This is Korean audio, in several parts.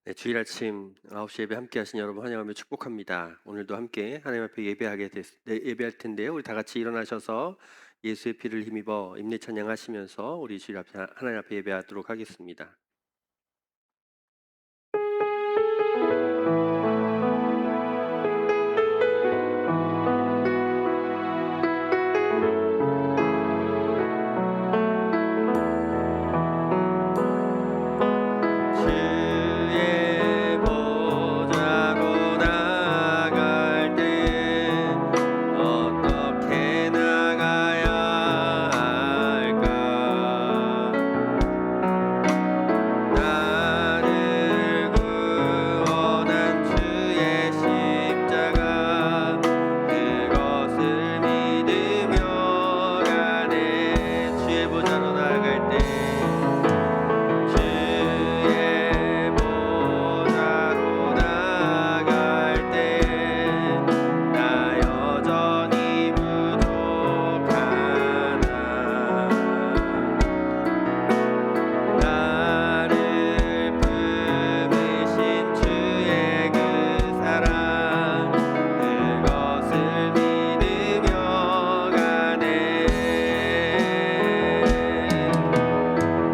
네, 주일 아침 9시 예배 함께 하신 여러분 환영하며 축복합니다. 오늘도 함께 하나님 앞에 예배할 텐데요. 우리 다 같이 일어나셔서 예수의 피를 힘입어 임례 찬양하시면서 우리 주일 앞에 하나님 앞에 예배하도록 하겠습니다. 주의 보좌로 나갈 때 어떻게 나가야 할까? 나를 구원한 주의 십자가 그것을 믿으며 가네. 주의 보좌로 나갈 때 주의 보좌로 나갈 때 나 여전히 부족하나. 나를 품으신 주의 그 사랑 그것을 믿으며 가네.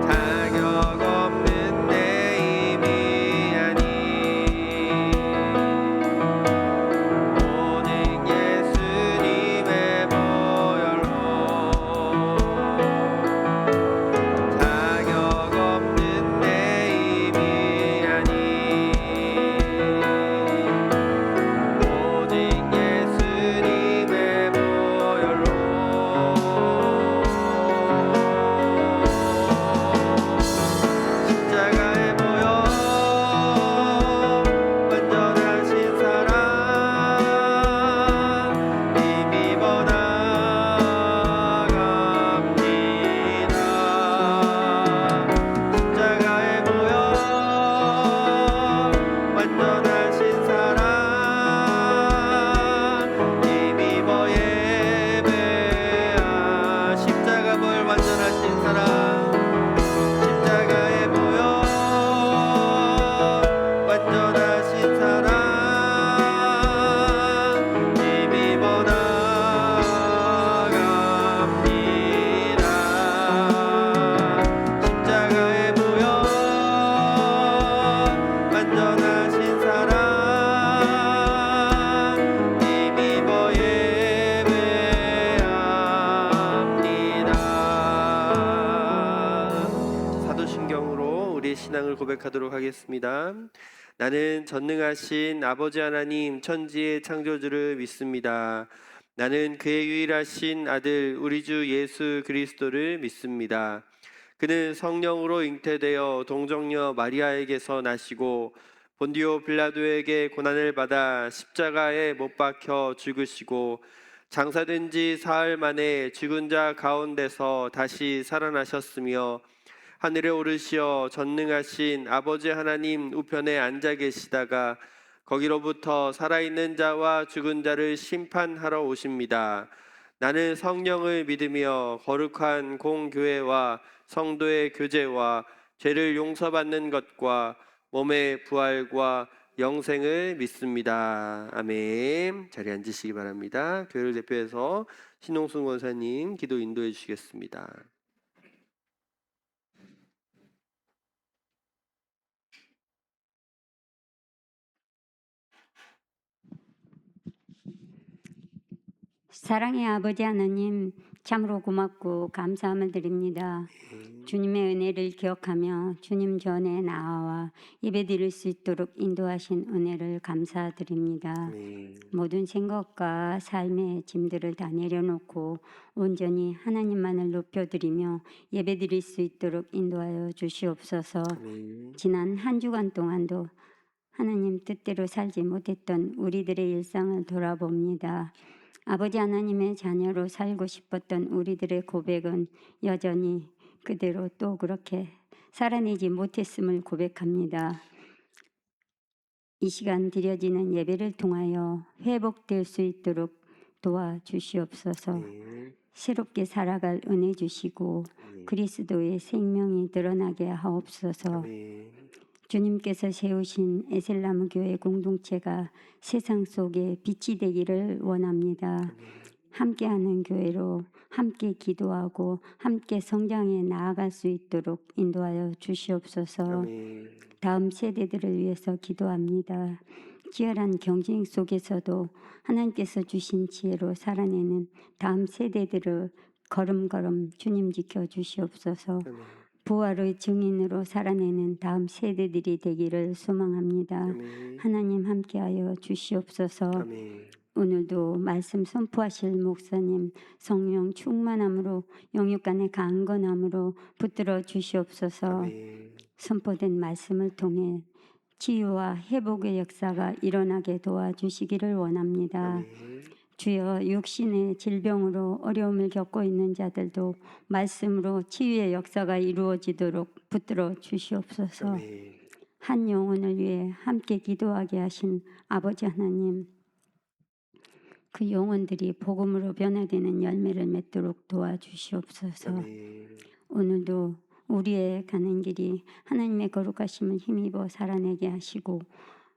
자격 없는 내 힘이 아닌 오직 예수님의 보혈로 자격 없는 내 힘이 아닌 오직 예수님의 보혈로 십자가의 보혈 완전하신 사랑 힘입어 나갑니다. 십자가의 보혈 완전하신 사랑 힘입어 예배하. 십자가 보혈 완전하신 사랑 십자가의 보혈 완전하신 사랑 힘입어 나갑니다. 십자가의 보혈 완전하신 사랑 힘입어 예배합니다. 사도신경으로 우리의 신앙을 고백하도록 하겠습니다. 나는 전능하신 아버지 하나님 천지의 창조주를 믿습니다. 나는 그의 유일하신 아들 우리 주 예수 그리스도를 믿습니다. 그는 성령으로 잉태되어 동정녀 마리아에게서 나시고 본디오 빌라도에게 고난을 받아 십자가에 못 박혀 죽으시고 장사된 지 사흘 만에 죽은 자 가운데서 다시 살아나셨으며 하늘에 오르시어 전능하신 아버지 하나님 우편에 앉아 계시다가 거기로부터 살아있는 자와 죽은 자를 심판하러 오십니다. 나는 성령을 믿으며 거룩한 공교회와 성도의 교제와 죄를 용서받는 것과 몸의 부활과 영생을 믿습니다. 아멘. 자리에 앉으시기 바랍니다. 교회를 대표해서 신홍순 권사님 기도 인도해 주시겠습니다. 사랑의 아버지 하나님, 참으로 고맙고 감사함을 드립니다. 주님의 은혜를 기억하며 주님 전에 나아와 예배드릴 수 있도록 인도하신 은혜를 감사드립니다. 모든 생각과 삶의 짐들을 다 내려놓고 온전히 하나님만을 높여드리며 예배드릴 수 있도록 인도하여 주시옵소서. 지난 한 주간 동안도 하나님 뜻대로 살지 못했던 우리들의 일상을 돌아봅니다. 아버지 하나님의 자녀로 살고 싶었던 우리들의 고백은 여전히 그대로 또 그렇게 살아내지 못했음을 고백합니다. 이 시간 드려지는 예배를 통하여 회복될 수 있도록 도와주시옵소서. 새롭게 살아갈 은혜 주시고 그리스도의 생명이 드러나게 하옵소서. 주님께서 세우신 에셀나무 교회 공동체가 세상 속에 빛이 되기를 원합니다. 함께하는 교회로 함께 기도하고 함께 성장해 나아갈 수 있도록 인도하여 주시옵소서. 아멘. 다음 세대들을 위해서 기도합니다. 치열한 경쟁 속에서도 하나님께서 주신 지혜로 살아내는 다음 세대들을 걸음걸음 주님 지켜 주시옵소서. 아멘. 부활의 증인으로 살아내는 다음 세대들이 되기를 소망합니다. 아멘. 하나님 함께하여 주시옵소서. 아멘. 오늘도 말씀 선포하실 목사님 성령 충만함으로 영육간의 강건함으로 붙들어 주시옵소서. 아멘. 선포된 말씀을 통해 치유와 회복의 역사가 일어나게 도와주시기를 원합니다. 아멘. 주여 육신의 질병으로 어려움을 겪고 있는 자들도 말씀으로 치유의 역사가 이루어지도록 붙들어 주시옵소서. 아멘. 한 영혼을 위해 함께 기도하게 하신 아버지 하나님, 그 영혼들이 복음으로 변화되는 열매를 맺도록 도와주시옵소서. 아멘. 오늘도 우리의 가는 길이 하나님의 거룩하심을 힘입어 살아내게 하시고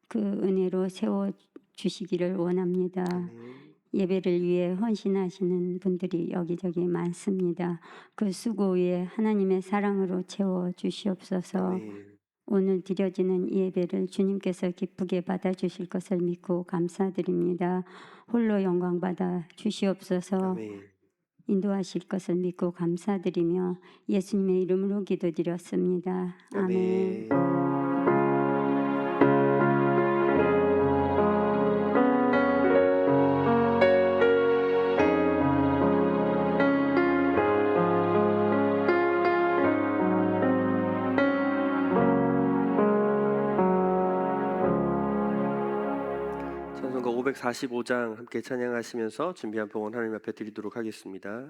그 은혜로 세워 주시기를 원합니다. 아멘. 예배를 위해 헌신하시는 분들이 여기저기 많습니다. 그 수고 위에 하나님의 사랑으로 채워 주시옵소서. 아멘. 오늘 드려지는 이 예배를 주님께서 기쁘게 받아주실 것을 믿고 감사드립니다. 홀로 영광 받아 주시옵소서. 아멘. 인도하실 것을 믿고 감사드리며 예수님의 이름으로 기도드렸습니다. 아멘. 아멘. 찬송가 545장 함께 찬양하시면서 준비한 봉헌 하나님 앞에 드리도록 하겠습니다.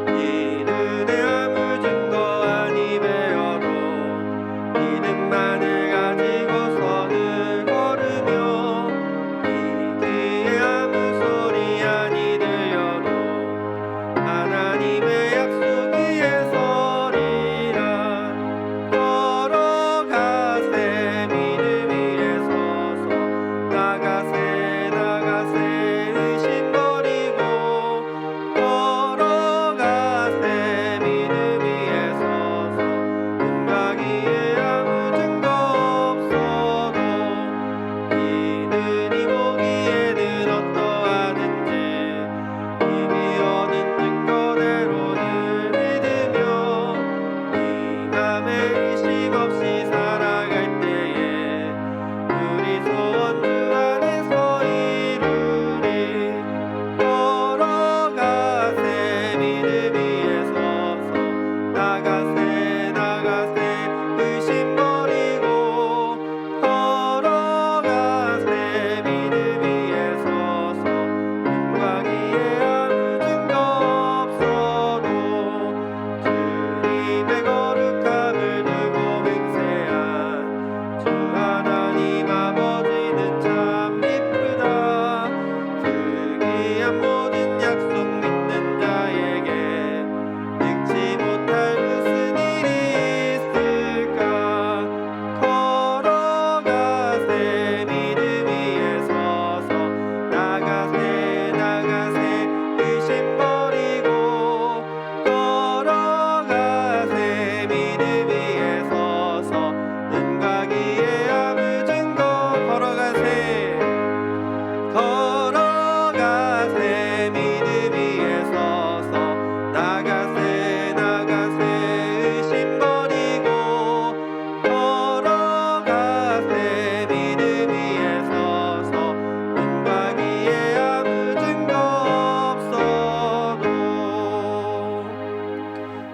이른의 아무 증거 아니 배어도 믿음만을 가지고서는 걸으며 이기의 아무 소리 아니 들려도 하나님의 약속 위에 서리라. 걸어가세 믿음 위에 서서 나가세 나가세 의심 버리고 걸어가세 믿음 위에 서서 은가기에 아무 증거 없어도 이들이 보기에는 어떠하든지 이미 얻은 증거대로는 믿으며 이 맘에 의심 없이 살아갈 때에 우리 소원 주 안에서 이루리. 걸어가세 믿음 위에 서서 나가세 나가세 의심 버리고 걸어가세 믿음 위에 서서 은광이에 아무 증거 없어도 주님의 거룩함을 두고 맹세한 주 하나님 아버지는 참 이쁘다. 특이한 모든 약속 믿는 자에게 읽지 못할 무슨 일이 있을까. 걸어가세 믿음 위에 서서 나가세 나가세 의심 버리고 걸어가세 믿음 위에 서서 은가기에 아무 증거 걸어가세 믿음 위에 서서 나가세 나가세 의심 버리고 걸어가세 믿음 위에 서서 은가기에 아무 증거 없어도.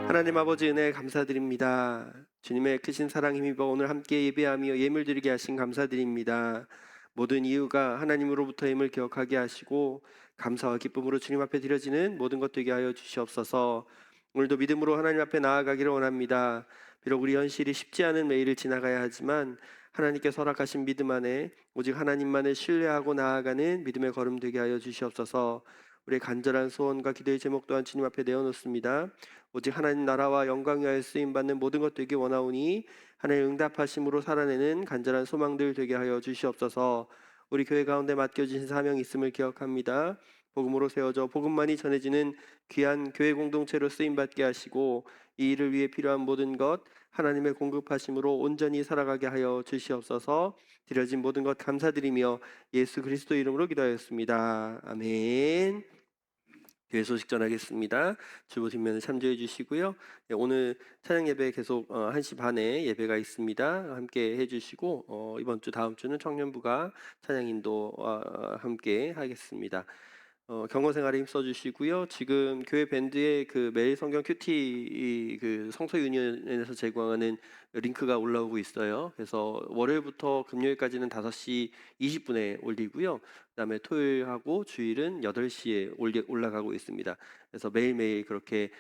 하나님 아버지 은혜 감사드립니다. 주님의 크신 사랑 힘입어 오늘 함께 예배하며 예물 드리게 하신 감사드립니다. 모든 이유가 하나님으로부터 임을 기억하게 하시고 감사와 기쁨으로 주님 앞에 드려지는 모든 것 되게 하여 주시옵소서. 오늘도 믿음으로 하나님 앞에 나아가기를 원합니다. 비록 우리 현실이 쉽지 않은 매일을 지나가야 하지만 하나님께서 허락하신 믿음 안에 오직 하나님만을 신뢰하고 나아가는 믿음의 걸음 되게 하여 주시옵소서. 우리의 간절한 소원과 기도의 제목 또한 주님 앞에 내어놓습니다. 오직 하나님 나라와 영광 위하여 쓰임 받는 모든 것 되게 원하오니 하나님 응답하심으로 살아내는 간절한 소망들 되게 하여 주시옵소서. 우리 교회 가운데 맡겨주신 사명이 있음을 기억합니다. 복음으로 세워져 복음만이 전해지는 귀한 교회 공동체로 쓰임받게 하시고 이 일을 위해 필요한 모든 것 하나님의 공급하심으로 온전히 살아가게 하여 주시옵소서. 드려진 모든 것 감사드리며 예수 그리스도 이름으로 기도하였습니다. 아멘. 교회 소식 전하겠습니다. 주보 뒷면을 참조해 주시고요. 네, 오늘 찬양 예배 계속 1시 반에 예배가 있습니다. 함께 해주시고 이번 주 다음 주는 청년부가 찬양 인도와 함께 하겠습니다. 경건 생활에 힘써 주시고요. 지금 교회 밴드에 그 매일 성경 큐티 그 성서 유니온에서 제공하는 링크가 올라오고 있어요. 그래서 월요일부터 금요일까지는 5시 20분에 올리고요. 그다음에 토요일하고 주일은 8시에 올라가고 있습니다. 그래서 매일매일 그렇게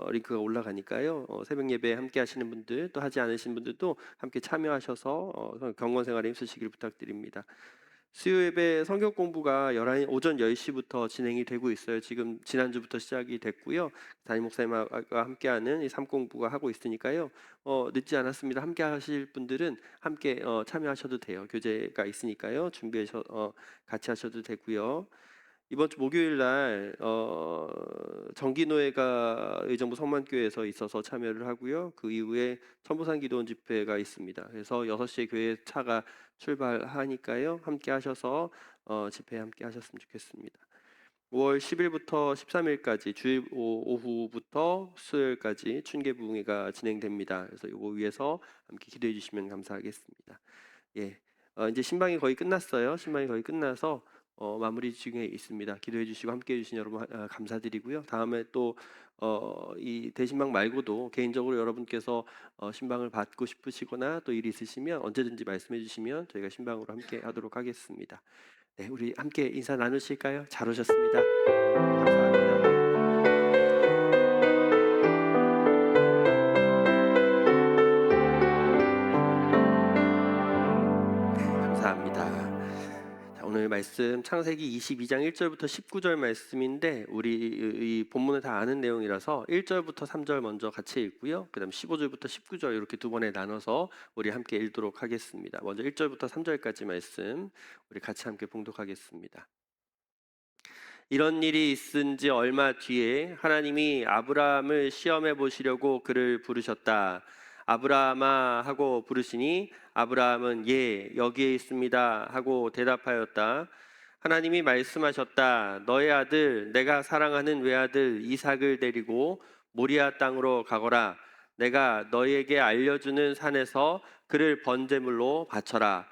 링크가 올라가니까요. 새벽 예배 함께 하시는 분들 또 하지 않으신 분들도 함께 참여하셔서 경건 생활에 힘쓰시길 부탁드립니다. 수요 예배 성경 공부가 오전 10시부터 진행이 되고 있어요. 지금 지난주부터 시작이 됐고요. 담임 목사님과 함께하는 이 삼공부가 하고 있으니까요. 늦지 않았습니다. 함께 하실 분들은 함께 참여하셔도 돼요. 교재가 있으니까요. 준비해서 같이 하셔도 되고요. 이번 주 목요일 날 정기노회가 의정부 성만교회에서 있어서 참여를 하고요. 그 이후에 천부산 기도원 집회가 있습니다. 그래서 6시에 교회 차가 출발하니까요. 함께 하셔서 집회에 함께 하셨으면 좋겠습니다. 5월 10일부터 13일까지 주일 오후부터 수요일까지 춘계부흥회가 진행됩니다. 그래서 이거 위해서 함께 기도해 주시면 감사하겠습니다. 예, 이제 신방이 거의 끝났어요. 신방이 거의 끝나서 마무리 중에 있습니다. 기도해 주시고 함께 해주신 여러분 감사드리고요. 다음에 또 이 대신방 말고도 개인적으로 여러분께서 신방을 받고 싶으시거나 또 일이 있으시면 언제든지 말씀해 주시면 저희가 신방으로 함께 하도록 하겠습니다. 네, 우리 함께 인사 나누실까요? 잘 오셨습니다. 감사합니다. 감사합니다. 자, 오늘 말씀 창세기 22장 1절부터 19절 말씀인데 우리 이 본문을 다 아는 내용이라서 1절부터 3절 먼저 같이 읽고요. 그다음 15절부터 19절 이렇게 두 번에 나눠서 우리 함께 읽도록 하겠습니다. 먼저 1절부터 3절까지 말씀 우리 같이 함께 봉독하겠습니다. 이런 일이 있은 지 얼마 뒤에 하나님이 아브라함을 시험해 보시려고 그를 부르셨다. 아브라함아 하고 부르시니 아브라함은 예, 여기에 있습니다 하고 대답하였다. 하나님이 말씀하셨다. 너의 아들, 내가 사랑하는 외아들 이삭을 데리고 모리아 땅으로 가거라. 내가 너희에게 알려주는 산에서 그를 번제물로 바쳐라.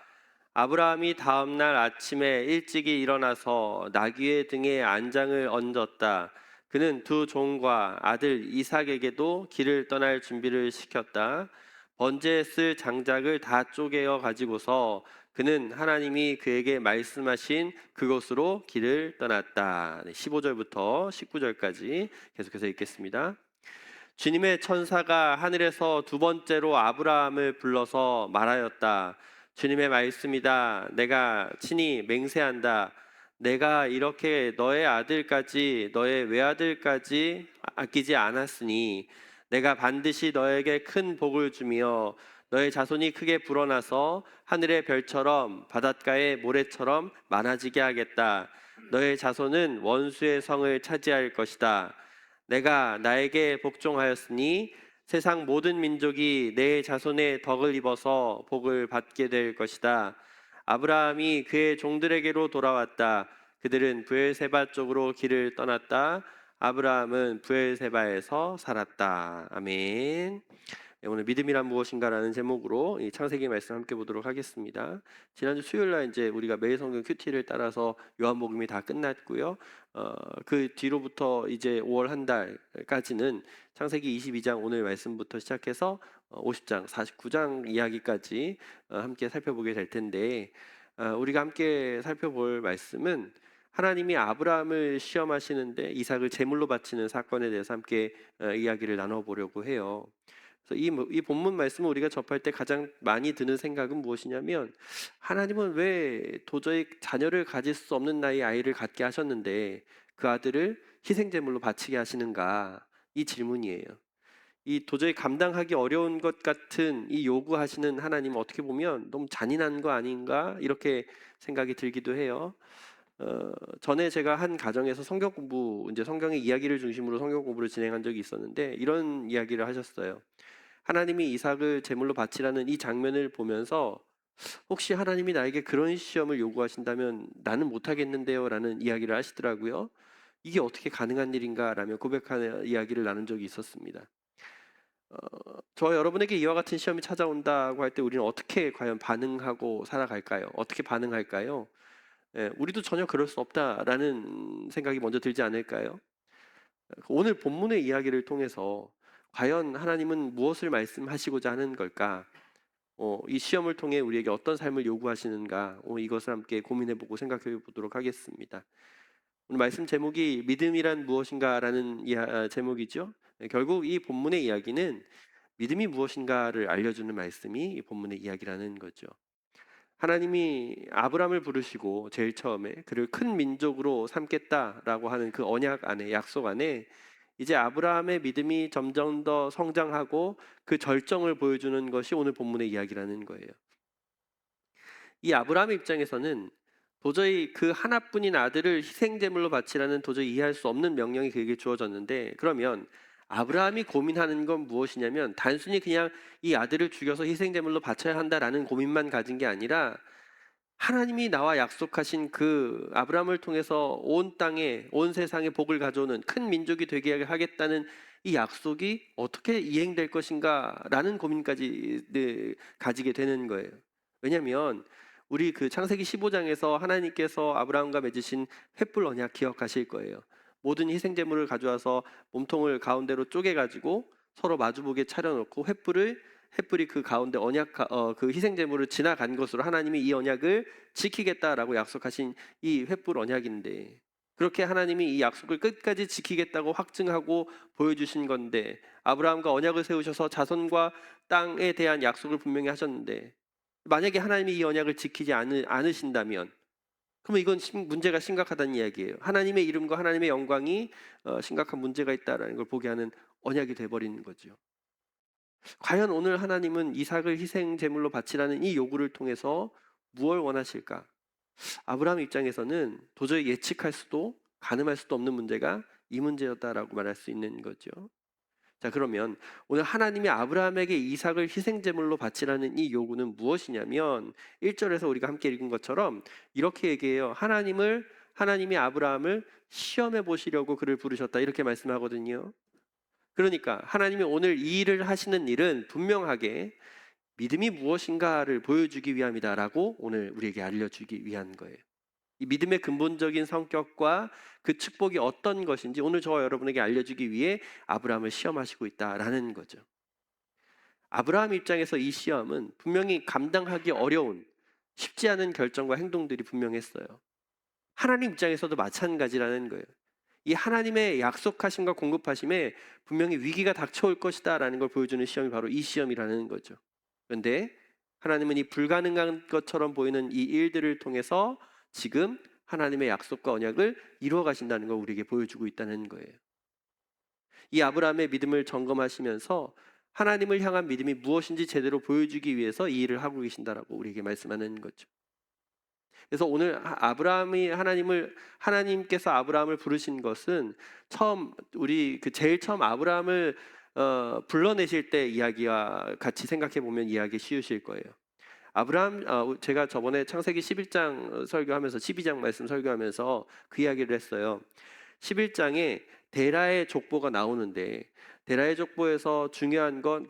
아브라함이 다음 날 아침에 일찍이 일어나서 나귀의 등에 안장을 얹었다. 그는 두 종과 아들 이삭에게도 길을 떠날 준비를 시켰다. 번제에 쓸 장작을 다 쪼개어 가지고서 그는 하나님이 그에게 말씀하신 그곳으로 길을 떠났다. 15절부터 19절까지 계속해서 읽겠습니다. 주님의 천사가 하늘에서 두 번째로 아브라함을 불러서 말하였다. 주님의 말씀이다. 내가 친히 맹세한다. 내가 이렇게 너의 아들까지 너의 외아들까지 아끼지 않았으니 내가 반드시 너에게 큰 복을 주며 너의 자손이 크게 불어나서 하늘의 별처럼 바닷가의 모래처럼 많아지게 하겠다. 너의 자손은 원수의 성을 차지할 것이다. 내가 나에게 복종하였으니 세상 모든 민족이 내 자손의 덕을 입어서 복을 받게 될 것이다. 아브라함이 그의 종들에게로 돌아왔다. 그들은 브엘세바 쪽으로 길을 떠났다. 아브라함은 브엘세바에서 살았다. 아멘. 네, 오늘 믿음이란 무엇인가라는 제목으로 이 창세기 말씀 함께 보도록 하겠습니다. 지난주 수요일 날 이제 우리가 매일 성경 큐티를 따라서 요한복음이 다 끝났고요. 그 뒤로부터 이제 5월 한 달까지는 창세기 22장 오늘 말씀부터 시작해서 50장, 49장 이야기까지 함께 살펴보게 될 텐데 우리가 함께 살펴볼 말씀은 하나님이 아브라함을 시험하시는데 이삭을 제물로 바치는 사건에 대해서 함께 이야기를 나눠보려고 해요. 그래서 이 본문 말씀을 우리가 접할 때 가장 많이 드는 생각은 무엇이냐면, 하나님은 왜 도저히 자녀를 가질 수 없는 나이에 아이를 갖게 하셨는데 그 아들을 희생제물로 바치게 하시는가, 이 질문이에요. 이 도저히 감당하기 어려운 것 같은 이 요구하시는 하나님, 어떻게 보면 너무 잔인한 거 아닌가, 이렇게 생각이 들기도 해요. 전에 제가 한 가정에서 성경 공부, 이제 성경의 이야기를 중심으로 성경 공부를 진행한 적이 있었는데, 이런 이야기를 하셨어요. 하나님이 이삭을 제물로 바치라는 이 장면을 보면서, 혹시 하나님이 나에게 그런 시험을 요구하신다면 나는 못하겠는데요 라는 이야기를 하시더라고요. 이게 어떻게 가능한 일인가 라며 고백하는 이야기를 나눈 적이 있었습니다. 저 여러분에게 이와 같은 시험이 찾아온다고 할 때 우리는 어떻게 과연 반응하고 살아갈까요? 어떻게 반응할까요? 우리도 전혀 그럴 수 없다라는 생각이 먼저 들지 않을까요? 오늘 본문의 이야기를 통해서 과연 하나님은 무엇을 말씀하시고자 하는 걸까? 이 시험을 통해 우리에게 어떤 삶을 요구하시는가? 이것을 함께 고민해보고 생각해 보도록 하겠습니다. 오늘 말씀 제목이 믿음이란 무엇인가라는 제목이죠. 결국 이 본문의 이야기는 믿음이 무엇인가를 알려주는 말씀이 이 본문의 이야기라는 거죠. 하나님이 아브람을 부르시고 제일 처음에 그를 큰 민족으로 삼겠다라고 하는 그 언약 안에, 약속 안에, 이제 아브라함의 믿음이 점점 더 성장하고 그 절정을 보여주는 것이 오늘 본문의 이야기라는 거예요. 이 아브라함의 입장에서는 도저히 그 하나뿐인 아들을 희생제물로 바치라는 도저히 이해할 수 없는 명령이 그에게 주어졌는데, 그러면 아브라함이 고민하는 건 무엇이냐면, 단순히 그냥 이 아들을 죽여서 희생제물로 바쳐야 한다라는 고민만 가진 게 아니라, 하나님이 나와 약속하신 그 아브라함을 통해서 온 땅에, 온 세상에 복을 가져오는 큰 민족이 되게 하겠다는 이 약속이 어떻게 이행될 것인가라는 고민까지 가지게 되는 거예요. 왜냐하면 우리 그 창세기 15장에서 하나님께서 아브라함과 맺으신 횃불 언약 기억하실 거예요. 모든 희생제물을 가져와서 몸통을 가운데로 쪼개가지고 서로 마주보게 차려놓고 횃불이 그 가운데 그 희생제물을 지나간 것으로 하나님이 이 언약을 지키겠다라고 약속하신 이 횃불 언약인데, 그렇게 하나님이 이 약속을 끝까지 지키겠다고 확증하고 보여주신 건데, 아브라함과 언약을 세우셔서 자손과 땅에 대한 약속을 분명히 하셨는데, 만약에 하나님이 이 언약을 지키지 않으신다면, 그러면 이건 문제가 심각하다는 이야기예요. 하나님의 이름과 하나님의 영광이 심각한 문제가 있다라는 걸 보게 하는 언약이 돼버리는 거죠. 과연 오늘 하나님은 이삭을 희생 제물로 바치라는 이 요구를 통해서 무엇을 원하실까? 아브라함 입장에서는 도저히 예측할 수도 가늠할 수도 없는 문제가 이 문제였다라고 말할 수 있는 거죠. 자, 그러면 오늘 하나님이 아브라함에게 이삭을 희생 제물로 바치라는 이 요구는 무엇이냐면, 1절에서 우리가 함께 읽은 것처럼 이렇게 얘기해요. 하나님이 아브라함을 시험해 보시려고 그를 부르셨다, 이렇게 말씀하거든요. 그러니까 하나님이 오늘 이 일을 하시는 일은 분명하게 믿음이 무엇인가를 보여주기 위함이다라고 오늘 우리에게 알려주기 위한 거예요. 이 믿음의 근본적인 성격과 그 축복이 어떤 것인지 오늘 저와 여러분에게 알려주기 위해 아브라함을 시험하시고 있다라는 거죠. 아브라함 입장에서 이 시험은 분명히 감당하기 어려운, 쉽지 않은 결정과 행동들이 분명했어요. 하나님 입장에서도 마찬가지라는 거예요. 이 하나님의 약속하심과 공급하심에 분명히 위기가 닥쳐올 것이다 라는 걸 보여주는 시험이 바로 이 시험이라는 거죠. 그런데 하나님은 이 불가능한 것처럼 보이는 이 일들을 통해서 지금 하나님의 약속과 언약을 이루어 가신다는 걸 우리에게 보여주고 있다는 거예요. 이 아브라함의 믿음을 점검하시면서 하나님을 향한 믿음이 무엇인지 제대로 보여주기 위해서 이 일을 하고 계신다라고 우리에게 말씀하는 거죠. 그래서 오늘 하나님께서 아브라함을 부르신 것은 제일 처음 아브라함을 불러내실 때 이야기와 같이 생각해 보면 이해하기 쉬우실 거예요. 제가 저번에 창세기 11장 설교하면서 12장 말씀 설교하면서 그 이야기를 했어요. 11장에 데라의 족보가 나오는데, 데라의 족보에서 중요한 건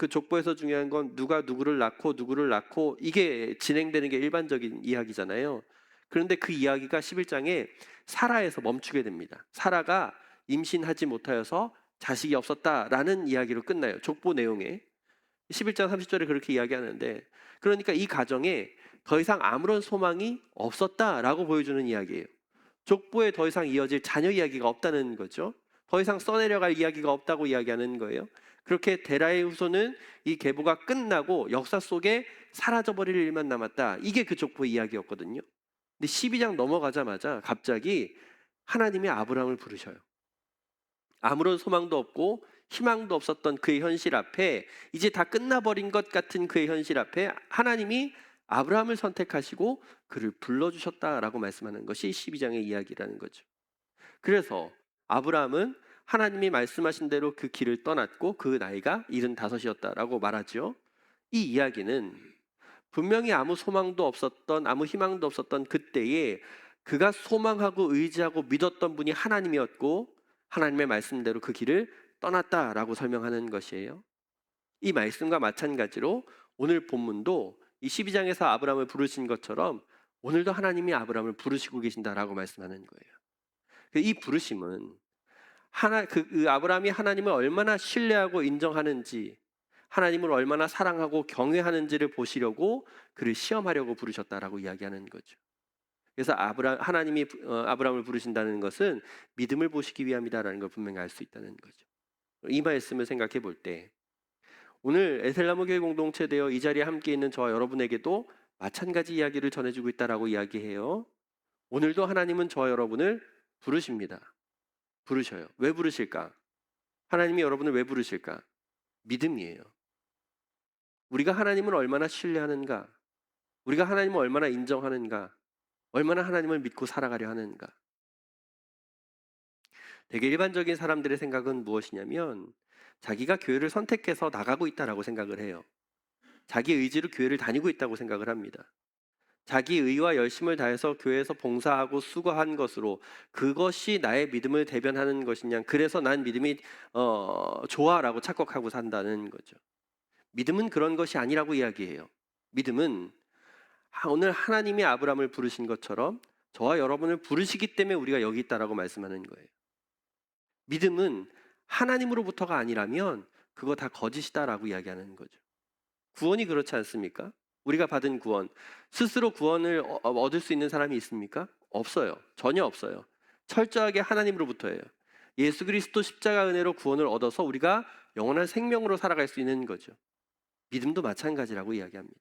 누가 누구를 낳고 이게 진행되는 게 일반적인 이야기잖아요. 그런데 그 이야기가 11장에 사라에서 멈추게 됩니다. 사라가 임신하지 못하여서 자식이 없었다라는 이야기로 끝나요. 족보 내용에 11장 30절에 그렇게 이야기하는데, 그러니까 이 가정에 더 이상 아무런 소망이 없었다라고 보여주는 이야기예요. 족보에 더 이상 이어질 자녀 이야기가 없다는 거죠. 더 이상 써내려갈 이야기가 없다고 이야기하는 거예요. 그렇게 데라의 후손은 이 계보가 끝나고 역사 속에 사라져버릴 일만 남았다. 이게 그 족보의 이야기였거든요. 근데 12장 넘어가자마자 갑자기 하나님이 아브라함을 부르셔요. 아무런 소망도 없고 희망도 없었던 그의 현실 앞에, 이제 다 끝나버린 것 같은 그의 현실 앞에 하나님이 아브라함을 선택하시고 그를 불러주셨다라고 말씀하는 것이 12장의 이야기라는 거죠. 그래서 아브라함은 하나님이 말씀하신 대로 그 길을 떠났고 그 나이가 75이었다라고 말하죠. 이 이야기는 분명히 아무 소망도 없었던, 아무 희망도 없었던 그때에 그가 소망하고 의지하고 믿었던 분이 하나님이었고 하나님의 말씀대로 그 길을 떠났다라고 설명하는 것이에요. 이 말씀과 마찬가지로 오늘 본문도 이 12장에서 아브라함을 부르신 것처럼 오늘도 하나님이 아브라함을 부르시고 계신다라고 말씀하는 거예요. 이 부르심은 그 아브라함이 하나님을 얼마나 신뢰하고 인정하는지, 하나님을 얼마나 사랑하고 경외하는지를 보시려고 그를 시험하려고 부르셨다라고 이야기하는 거죠. 그래서 하나님이 아브라함을 부르신다는 것은 믿음을 보시기 위함이다라는 걸 분명히 알 수 있다는 거죠. 이 말씀을 생각해 볼 때 오늘 에셀나무 교회 공동체 되어 이 자리에 함께 있는 저와 여러분에게도 마찬가지 이야기를 전해주고 있다라고 이야기해요. 오늘도 하나님은 저와 여러분을 부르십니다. 부르셔요. 왜 부르실까? 하나님이 여러분을 왜 부르실까? 믿음이에요. 우리가 하나님을 얼마나 신뢰하는가? 우리가 하나님을 얼마나 인정하는가? 얼마나 하나님을 믿고 살아가려 하는가? 되게 일반적인 사람들의 생각은 무엇이냐면 자기가 교회를 선택해서 나가고 있다라고 생각을 해요. 자기 의지로 교회를 다니고 있다고 생각을 합니다. 자기 의와 열심을 다해서 교회에서 봉사하고 수고한 것으로 그것이 나의 믿음을 대변하는 것이냐, 그래서 난 믿음이 좋아라고 착각하고 산다는 거죠. 믿음은 그런 것이 아니라고 이야기해요. 믿음은 오늘 하나님이 아브라함을 부르신 것처럼 저와 여러분을 부르시기 때문에 우리가 여기 있다라고 말씀하는 거예요. 믿음은 하나님으로부터가 아니라면 그거 다 거짓이다라고 이야기하는 거죠. 구원이 그렇지 않습니까? 우리가 받은 구원, 스스로 구원을 얻을 수 있는 사람이 있습니까? 없어요. 전혀 없어요. 철저하게 하나님으로부터예요. 예수 그리스도 십자가 은혜로 구원을 얻어서 우리가 영원한 생명으로 살아갈 수 있는 거죠. 믿음도 마찬가지라고 이야기합니다.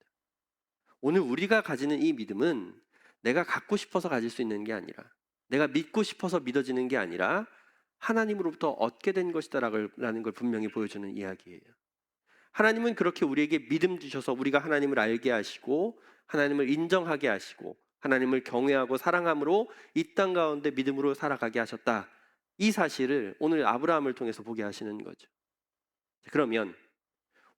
오늘 우리가 가지는 이 믿음은 내가 갖고 싶어서 가질 수 있는 게 아니라, 내가 믿고 싶어서 믿어지는 게 아니라 하나님으로부터 얻게 된 것이다라는 걸 분명히 보여주는 이야기예요. 하나님은 그렇게 우리에게 믿음 주셔서 우리가 하나님을 알게 하시고 하나님을 인정하게 하시고 하나님을 경외하고 사랑함으로 이 땅 가운데 믿음으로 살아가게 하셨다. 이 사실을 오늘 아브라함을 통해서 보게 하시는 거죠. 그러면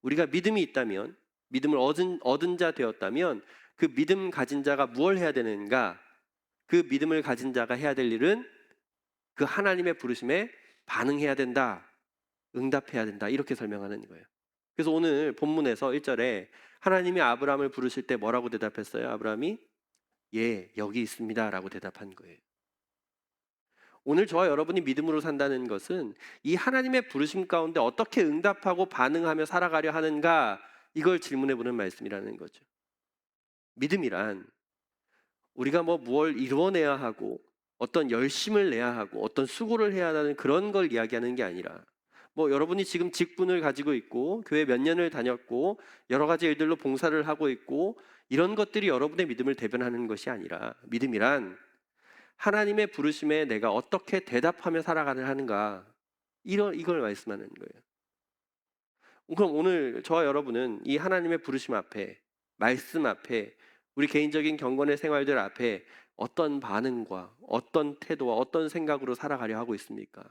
우리가 믿음이 있다면, 믿음을 얻은 자 되었다면 그 믿음 가진 자가 무엇을 해야 되는가? 그 믿음을 가진 자가 해야 될 일은 그 하나님의 부르심에 반응해야 된다. 응답해야 된다. 이렇게 설명하는 거예요. 그래서 오늘 본문에서 1절에 하나님이 아브라함을 부르실 때 뭐라고 대답했어요? 아브라함이 예, 여기 있습니다 라고 대답한 거예요. 오늘 저와 여러분이 믿음으로 산다는 것은 이 하나님의 부르심 가운데 어떻게 응답하고 반응하며 살아가려 하는가, 이걸 질문해 보는 말씀이라는 거죠. 믿음이란 우리가 무엇을 이루어내야 하고 어떤 열심을 내야 하고 어떤 수고를 해야 하는 그런 걸 이야기하는 게 아니라, 여러분이 지금 직분을 가지고 있고 교회 몇 년을 다녔고 여러 가지 일들로 봉사를 하고 있고 이런 것들이 여러분의 믿음을 대변하는 것이 아니라, 믿음이란 하나님의 부르심에 내가 어떻게 대답하며 살아가는 하는가, 이걸 말씀하는 거예요. 그럼 오늘 저와 여러분은 이 하나님의 부르심 앞에, 말씀 앞에, 우리 개인적인 경건의 생활들 앞에 어떤 반응과 어떤 태도와 어떤 생각으로 살아가려 하고 있습니까?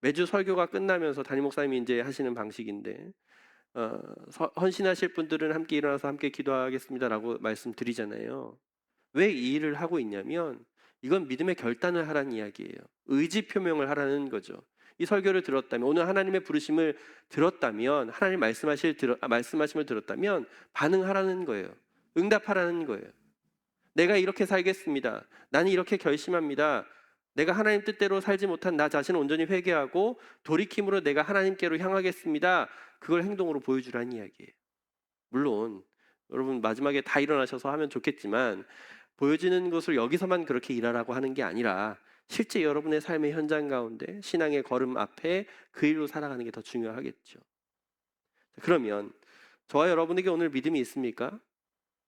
매주 설교가 끝나면서 담임 목사님이 이제 하시는 방식인데 헌신하실 분들은 함께 일어나서 함께 기도하겠습니다라고 말씀드리잖아요. 왜 이 일을 하고 있냐면 이건 믿음의 결단을 하라는 이야기예요. 의지 표명을 하라는 거죠. 이 설교를 들었다면, 오늘 하나님의 부르심을 들었다면, 하나님 말씀하심을 들었다면 반응하라는 거예요. 응답하라는 거예요. 내가 이렇게 살겠습니다. 나는 이렇게 결심합니다. 내가 하나님 뜻대로 살지 못한 나 자신을 온전히 회개하고 돌이킴으로 내가 하나님께로 향하겠습니다. 그걸 행동으로 보여주라는 이야기예요. 물론 여러분 마지막에 다 일어나셔서 하면 좋겠지만 보여지는 것을 여기서만 그렇게 일하라고 하는 게 아니라 실제 여러분의 삶의 현장 가운데 신앙의 걸음 앞에 그 일로 살아가는 게 더 중요하겠죠. 그러면 저와 여러분에게 오늘 믿음이 있습니까?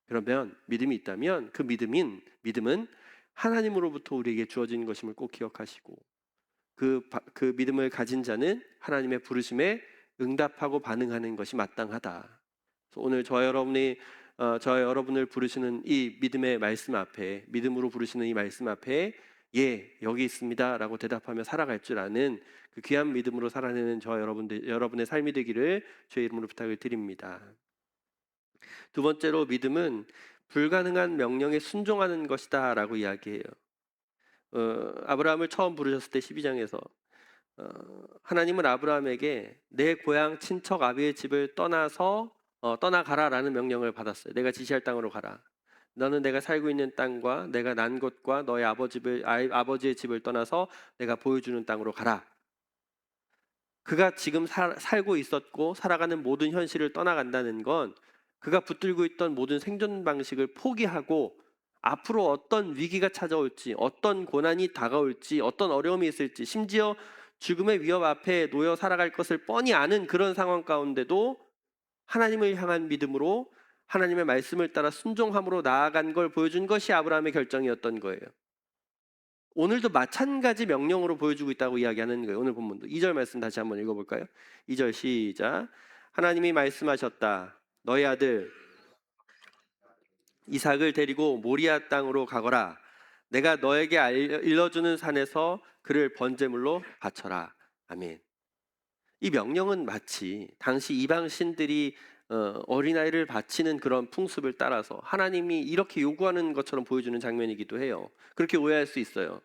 그러면 믿음이 있다면 그 믿음은 하나님으로부터 우리에게 주어진 것임을 꼭 기억하시고 그 믿음을 가진 자는 하나님의 부르심에 응답하고 반응하는 것이 마땅하다. 그래서 오늘 저와 여러분을 부르시는 이 믿음의 말씀 앞에, 믿음으로 부르시는 이 말씀 앞에 예, 여기 있습니다라고 대답하며 살아갈 줄 아는 그 귀한 믿음으로 살아내는 여러분의 삶이 되기를 주의 이름으로 부탁을 드립니다. 두 번째로 믿음은 불가능한 명령에 순종하는 것이다라고 이야기해요. 아브라함을 처음 부르셨을 때 12장에서 하나님은 아브라함에게 내 고향 친척 아비의 집을 떠나가라라는 명령을 받았어요. 내가 지시할 땅으로 가라. 너는 내가 살고 있는 땅과 내가 난 곳과 너의 아버지의 집을 떠나서 내가 보여주는 땅으로 가라. 그가 지금 살고 있었고 살아가는 모든 현실을 떠나간다는 건 그가 붙들고 있던 모든 생존 방식을 포기하고 앞으로 어떤 위기가 찾아올지, 어떤 고난이 다가올지, 어떤 어려움이 있을지, 심지어 죽음의 위협 앞에 놓여 살아갈 것을 뻔히 아는 그런 상황 가운데도 하나님을 향한 믿음으로 하나님의 말씀을 따라 순종함으로 나아간 걸 보여준 것이 아브라함의 결정이었던 거예요. 오늘도 마찬가지 명령으로 보여주고 있다고 이야기하는 거예요. 오늘 본문도 2절 말씀 다시 한번 읽어볼까요? 2절 시작. 하나님이 말씀하셨다. 너희 아들 이삭을 데리고 모리아 땅으로 가거라. 내가 너에게 일러주는 산에서 그를 번제물로 바쳐라. 아멘. 이 명령은 마치 당시 이방 신들이 어린아이를 바치는 그런 풍습을 따라서 하나님이 이렇게 요구하는 것처럼 보여주는 장면이기도 해요. 그렇게 오해할 수 있어요.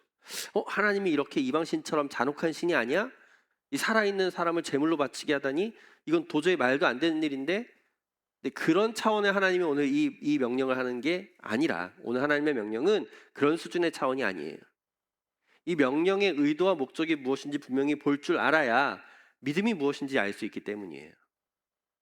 하나님이 이렇게 이방 신처럼 잔혹한 신이 아니야? 이 살아있는 사람을 제물로 바치게 하다니 이건 도저히 말도 안 되는 일인데, 근데 그런 차원의 하나님이 오늘 이 명령을 하는 게 아니라 오늘 하나님의 명령은 그런 수준의 차원이 아니에요. 이 명령의 의도와 목적이 무엇인지 분명히 볼 줄 알아야 믿음이 무엇인지 알 수 있기 때문이에요.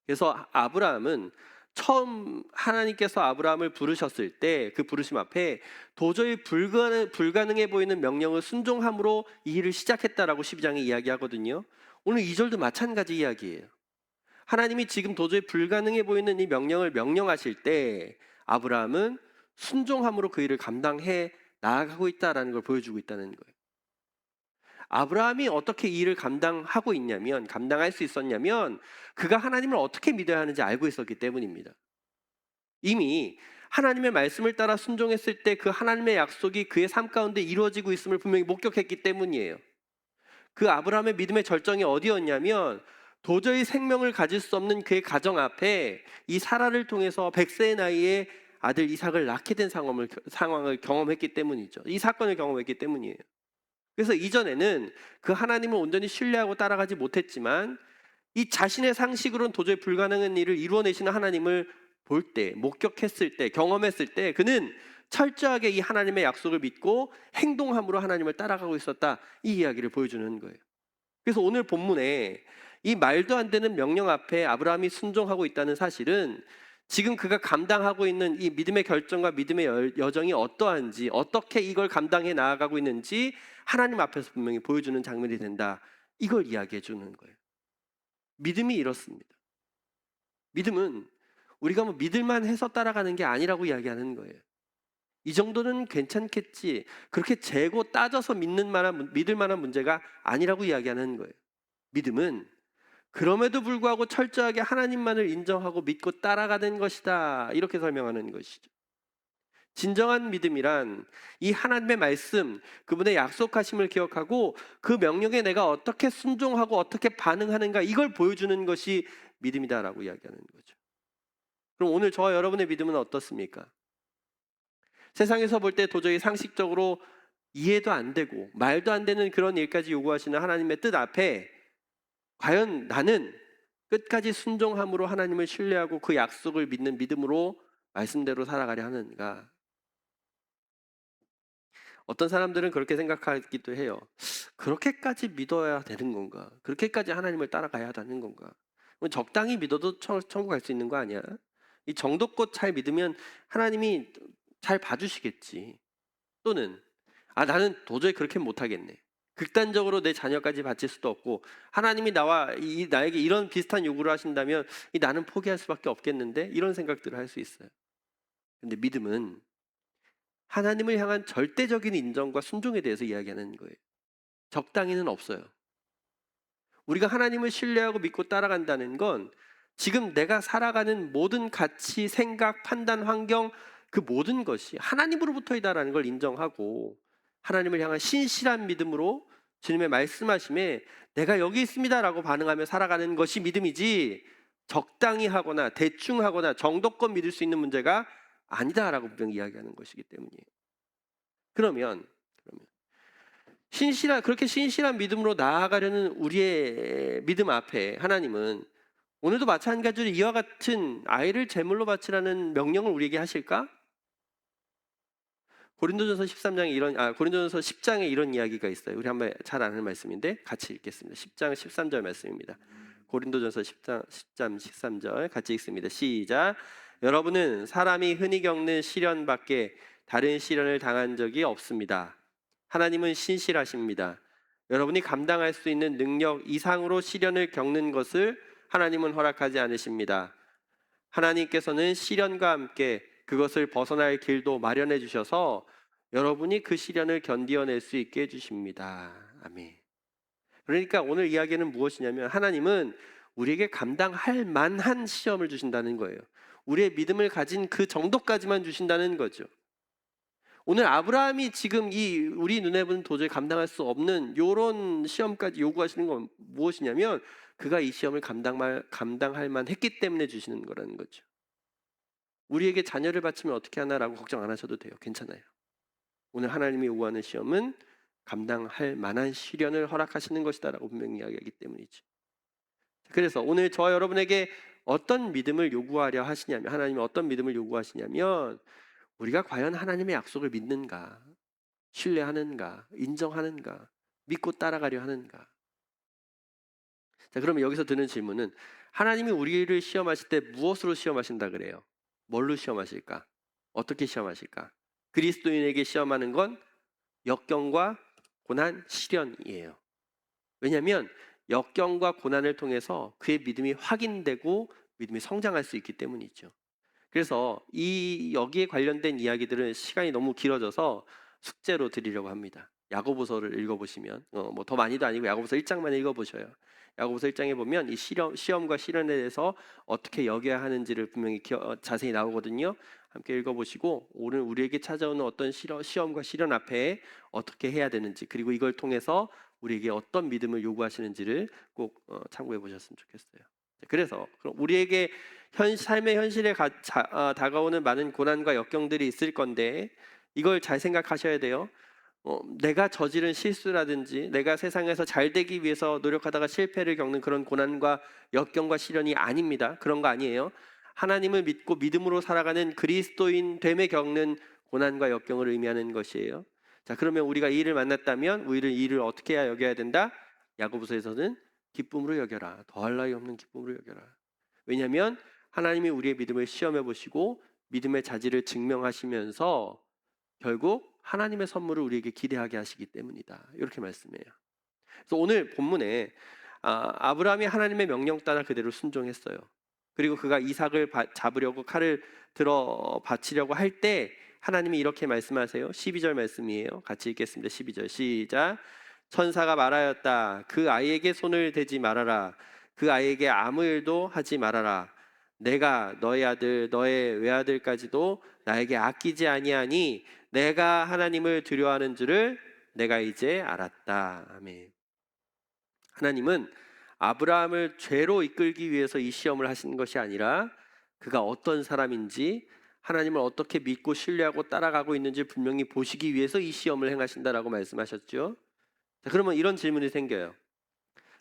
그래서 아브라함은 처음 하나님께서 아브라함을 부르셨을 때 그 부르심 앞에 도저히 불가능해 보이는 명령을 순종함으로 이 일을 시작했다라고 12장에 이야기하거든요. 오늘 2절도 마찬가지 이야기예요. 하나님이 지금 도저히 불가능해 보이는 이 명령을 명령하실 때 아브라함은 순종함으로 그 일을 감당해 나아가고 있다라는 걸 보여주고 있다는 거예요. 아브라함이 어떻게 이 일을 감당할 수 있었냐면 그가 하나님을 어떻게 믿어야 하는지 알고 있었기 때문입니다. 이미 하나님의 말씀을 따라 순종했을 때 그 하나님의 약속이 그의 삶 가운데 이루어지고 있음을 분명히 목격했기 때문이에요. 그 아브라함의 믿음의 절정이 어디였냐면 도저히 생명을 가질 수 없는 그의 가정 앞에 이 사라를 통해서 100세의 나이에 아들 이삭을 낳게 된 상황을 경험했기 때문이죠. 이 사건을 경험했기 때문이에요. 그래서 이전에는 그 하나님을 온전히 신뢰하고 따라가지 못했지만 이 자신의 상식으로는 도저히 불가능한 일을 이루어내시는 하나님을 볼 때, 목격했을 때, 경험했을 때 그는 철저하게 이 하나님의 약속을 믿고 행동함으로 하나님을 따라가고 있었다. 이 이야기를 보여주는 거예요. 그래서 오늘 본문에 이 말도 안 되는 명령 앞에 아브라함이 순종하고 있다는 사실은 지금 그가 감당하고 있는 이 믿음의 결정과 믿음의 여정이 어떠한지, 어떻게 이걸 감당해 나아가고 있는지 하나님 앞에서 분명히 보여주는 장면이 된다. 이걸 이야기해 주는 거예요. 믿음이 이렇습니다. 믿음은 우리가 뭐 믿을만 해서 따라가는 게 아니라고 이야기하는 거예요. 이 정도는 괜찮겠지. 그렇게 재고 따져서 믿을 만한 문제가 아니라고 이야기하는 거예요. 믿음은 그럼에도 불구하고 철저하게 하나님만을 인정하고 믿고 따라가는 것이다. 이렇게 설명하는 것이죠. 진정한 믿음이란 이 하나님의 말씀, 그분의 약속하심을 기억하고 그 명령에 내가 어떻게 순종하고 어떻게 반응하는가 이걸 보여주는 것이 믿음이다라고 이야기하는 거죠. 그럼 오늘 저와 여러분의 믿음은 어떻습니까? 세상에서 볼 때 도저히 상식적으로 이해도 안 되고 말도 안 되는 그런 일까지 요구하시는 하나님의 뜻 앞에 과연 나는 끝까지 순종함으로 하나님을 신뢰하고 그 약속을 믿는 믿음으로 말씀대로 살아가려 하는가? 어떤 사람들은 그렇게 생각하기도 해요. 그렇게까지 믿어야 되는 건가? 그렇게까지 하나님을 따라가야 하는 건가? 적당히 믿어도 천국 갈 수 있는 거 아니야? 이 정도껏 잘 믿으면 하나님이 잘 봐주시겠지. 또는 나는 도저히 그렇게 못하겠네. 극단적으로 내 자녀까지 바칠 수도 없고 하나님이 나에게 이런 비슷한 요구를 하신다면 나는 포기할 수밖에 없겠는데 이런 생각들을 할 수 있어요. 근데 믿음은 하나님을 향한 절대적인 인정과 순종에 대해서 이야기하는 거예요. 적당히는 없어요. 우리가 하나님을 신뢰하고 믿고 따라간다는 건 지금 내가 살아가는 모든 가치, 생각, 판단, 환경 그 모든 것이 하나님으로부터이다라는 걸 인정하고 하나님을 향한 신실한 믿음으로 주님의 말씀하심에 내가 여기 있습니다라고 반응하며 살아가는 것이 믿음이지, 적당히 하거나 대충 하거나 정도껏 믿을 수 있는 문제가 아니다라고 분명히 이야기하는 것이기 때문이에요. 그러면 그렇게 신실한 믿음으로 나아가려는 우리의 믿음 앞에 하나님은 오늘도 마찬가지로 이와 같은 아이를 제물로 바치라는 명령을 우리에게 하실까? 고린도전서 10장에 이런 이야기가 있어요. 우리 한번 잘 아는 말씀인데 같이 읽겠습니다. 10장 13절 말씀입니다. 고린도전서 10장 13절 같이 읽습니다. 시작. 여러분은 사람이 흔히 겪는 시련 밖에 다른 시련을 당한 적이 없습니다. 하나님은 신실하십니다. 여러분이 감당할 수 있는 능력 이상으로 시련을 겪는 것을 하나님은 허락하지 않으십니다. 하나님께서는 시련과 함께 그것을 벗어날 길도 마련해 주셔서 여러분이 그 시련을 견디어낼 수 있게 해주십니다. 아멘. 그러니까 오늘 이야기는 무엇이냐면 하나님은 우리에게 감당할 만한 시험을 주신다는 거예요. 우리의 믿음을 가진 그 정도까지만 주신다는 거죠. 오늘 아브라함이 지금 우리 눈에 보는 도저히 감당할 수 없는 이런 시험까지 요구하시는 건 무엇이냐면 그가 이 시험을 감당할 만했기 때문에 주시는 거라는 거죠. 우리에게 자녀를 바치면 어떻게 하나라고 걱정 안 하셔도 돼요. 괜찮아요. 오늘 하나님이 요구하는 시험은 감당할 만한 시련을 허락하시는 것이다라고 분명히 이야기하기 때문이죠. 그래서 오늘 저와 여러분에게 어떤 믿음을 요구하려 하시냐면, 하나님이 어떤 믿음을 요구하시냐면 우리가 과연 하나님의 약속을 믿는가, 신뢰하는가, 인정하는가, 믿고 따라가려 하는가. 자, 그러면 여기서 드는 질문은 하나님이 우리를 시험하실 때 무엇으로 시험하신다 그래요? 뭘로 시험하실까? 어떻게 시험하실까? 그리스도인에게 시험하는 건 역경과 고난, 시련이에요. 왜냐하면 역경과 고난을 통해서 그의 믿음이 확인되고 믿음이 성장할 수 있기 때문이죠. 그래서 여기에 관련된 이야기들은 시간이 너무 길어져서 숙제로 드리려고 합니다. 야고보서를 읽어보시면 뭐 더 많이도 아니고 야고보서 1장만 읽어보셔요. 야고보서 1장에 보면 이 시험과 시련에 대해서 어떻게 여겨야 하는지를 분명히 자세히 나오거든요. 함께 읽어보시고 오늘 우리에게 찾아오는 어떤 시험과 시련 앞에 어떻게 해야 되는지, 그리고 이걸 통해서 우리에게 어떤 믿음을 요구하시는지를 꼭 참고해 보셨으면 좋겠어요. 그래서 우리에게 삶의 현실에 다가오는 많은 고난과 역경들이 있을 건데 이걸 잘 생각하셔야 돼요. 내가 저지른 실수라든지 내가 세상에서 잘 되기 위해서 노력하다가 실패를 겪는 그런 고난과 역경과 시련이 아닙니다. 그런 거 아니에요. 하나님을 믿고 믿음으로 살아가는 그리스도인 됨에 겪는 고난과 역경을 의미하는 것이에요. 자, 그러면 우리가 이 일을 만났다면 우리를 이 일을 어떻게 해야 여겨야 된다? 야고보서에서는 기쁨으로 여겨라. 더할 나위 없는 기쁨으로 여겨라. 왜냐하면 하나님이 우리의 믿음을 시험해 보시고 믿음의 자질을 증명하시면서 결국 하나님의 선물을 우리에게 기대하게 하시기 때문이다. 이렇게 말씀해요. 그래서 오늘 본문에 아브라함이 하나님의 명령 따라 그대로 순종했어요. 그리고 그가 이삭을 잡으려고 칼을 들어 바치려고 할 때 하나님이 이렇게 말씀하세요. 12절 말씀이에요. 같이 읽겠습니다. 12절 시작. 천사가 말하였다. 그 아이에게 손을 대지 말아라. 그 아이에게 아무 일도 하지 말아라. 내가 너의 아들 너의 외아들까지도 나에게 아끼지 아니하니 내가 하나님을 두려워하는 줄을 내가 이제 알았다. 아멘. 하나님은 아브라함을 죄로 이끌기 위해서 이 시험을 하신 것이 아니라 그가 어떤 사람인지, 하나님을 어떻게 믿고 신뢰하고 따라가고 있는지 분명히 보시기 위해서 이 시험을 행하신다라고 말씀하셨죠. 자, 그러면 이런 질문이 생겨요.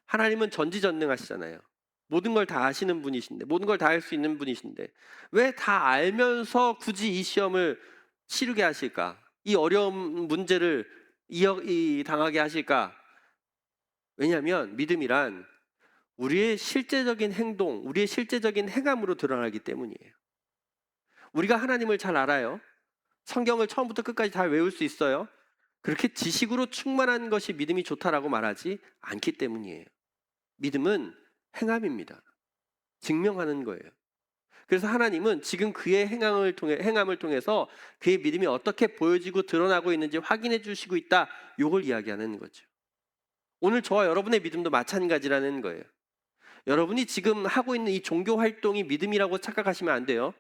하나님은 전지전능하시잖아요. 모든 걸 다 아시는 분이신데, 모든 걸 다 할 수 있는 분이신데 왜 다 알면서 굳이 이 시험을 치르게 하실까? 이 어려운 문제를 당하게 하실까? 왜냐하면 믿음이란 우리의 실제적인 행동, 우리의 실제적인 행함으로 드러나기 때문이에요. 우리가 하나님을 잘 알아요. 성경을 처음부터 끝까지 다 외울 수 있어요. 그렇게 지식으로 충만한 것이 믿음이 좋다라고 말하지 않기 때문이에요. 믿음은 행함입니다. 증명하는 거예요. 그래서 하나님은 지금 그의 행함을 통해서 그의 믿음이 어떻게 보여지고 드러나고 있는지 확인해 주시고 있다. 요걸 이야기하는 거죠. 오늘 저와 여러분의 믿음도 마찬가지라는 거예요. 여러분이 지금 하고 있는 이 종교 활동이 믿음이라고 착각하시면 안 돼요.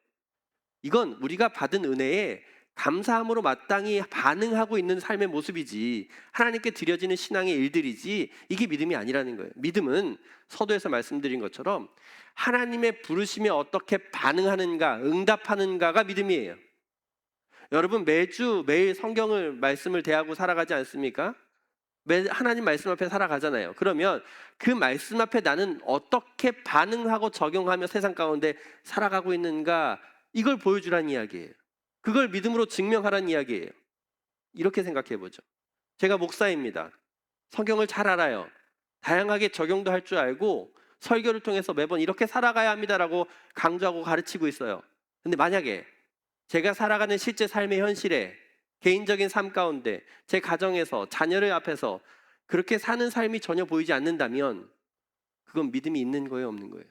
이건 우리가 받은 은혜에 감사함으로 마땅히 반응하고 있는 삶의 모습이지, 하나님께 드려지는 신앙의 일들이지, 이게 믿음이 아니라는 거예요. 믿음은 서두에서 말씀드린 것처럼 하나님의 부르심에 어떻게 반응하는가, 응답하는가가 믿음이에요. 여러분 매일 성경을 말씀을 대하고 살아가지 않습니까? 하나님 말씀 앞에 살아가잖아요. 그러면 그 말씀 앞에 나는 어떻게 반응하고 적용하며 세상 가운데 살아가고 있는가, 이걸 보여주라는 이야기예요. 그걸 믿음으로 증명하라는 이야기예요. 이렇게 생각해 보죠. 제가 목사입니다. 성경을 잘 알아요. 다양하게 적용도 할 줄 알고 설교를 통해서 매번 이렇게 살아가야 합니다라고 강조하고 가르치고 있어요. 근데 만약에 제가 살아가는 실제 삶의 현실에, 개인적인 삶 가운데, 제 가정에서, 자녀를 앞에서 그렇게 사는 삶이 전혀 보이지 않는다면 그건 믿음이 있는 거예요, 없는 거예요?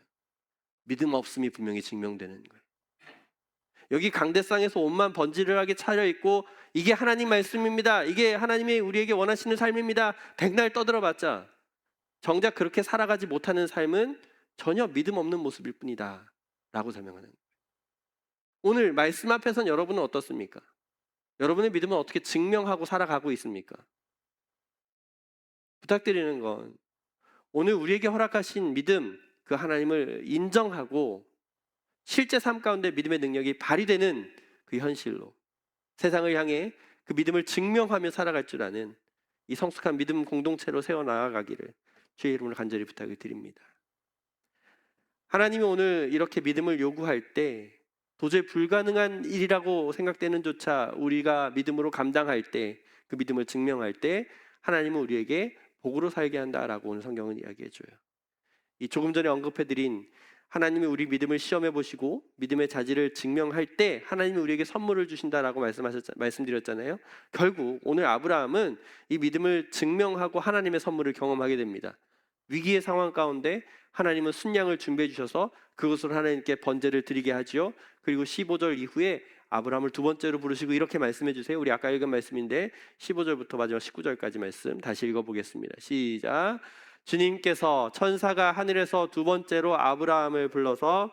믿음 없음이 분명히 증명되는 거예요. 여기 강대상에서 옷만 번지르르하게 차려입고 이게 하나님 말씀입니다, 이게 하나님이 우리에게 원하시는 삶입니다, 백날 떠들어봤자 정작 그렇게 살아가지 못하는 삶은 전혀 믿음 없는 모습일 뿐이다 라고 설명하는 거예요. 오늘 말씀 앞에선 여러분은 어떻습니까? 여러분의 믿음은 어떻게 증명하고 살아가고 있습니까? 부탁드리는 건 오늘 우리에게 허락하신 믿음, 그 하나님을 인정하고 실제 삶 가운데 믿음의 능력이 발휘되는 그 현실로 세상을 향해 그 믿음을 증명하며 살아갈 줄 아는 이 성숙한 믿음 공동체로 세워나가기를 주의 이름으로 간절히 부탁을 드립니다. 하나님이 오늘 이렇게 믿음을 요구할 때 도저히 불가능한 일이라고 생각되는 조차 우리가 믿음으로 감당할 때, 그 믿음을 증명할 때 하나님은 우리에게 복으로 살게 한다라고 오늘 성경은 이야기해줘요. 이 조금 전에 언급해드린 하나님이 우리 믿음을 시험해 보시고 믿음의 자질을 증명할 때 하나님이 우리에게 선물을 주신다라고 말씀드렸잖아요. 결국 오늘 아브라함은 이 믿음을 증명하고 하나님의 선물을 경험하게 됩니다. 위기의 상황 가운데 하나님은 순양을 준비해 주셔서 그것으로 하나님께 번제를 드리게 하지요. 그리고 15절 이후에 아브라함을 두 번째로 부르시고 이렇게 말씀해 주세요. 우리 아까 읽은 말씀인데 15절부터 마지막 19절까지 말씀 다시 읽어보겠습니다. 시작. 주님께서 천사가 하늘에서 두 번째로 아브라함을 불러서,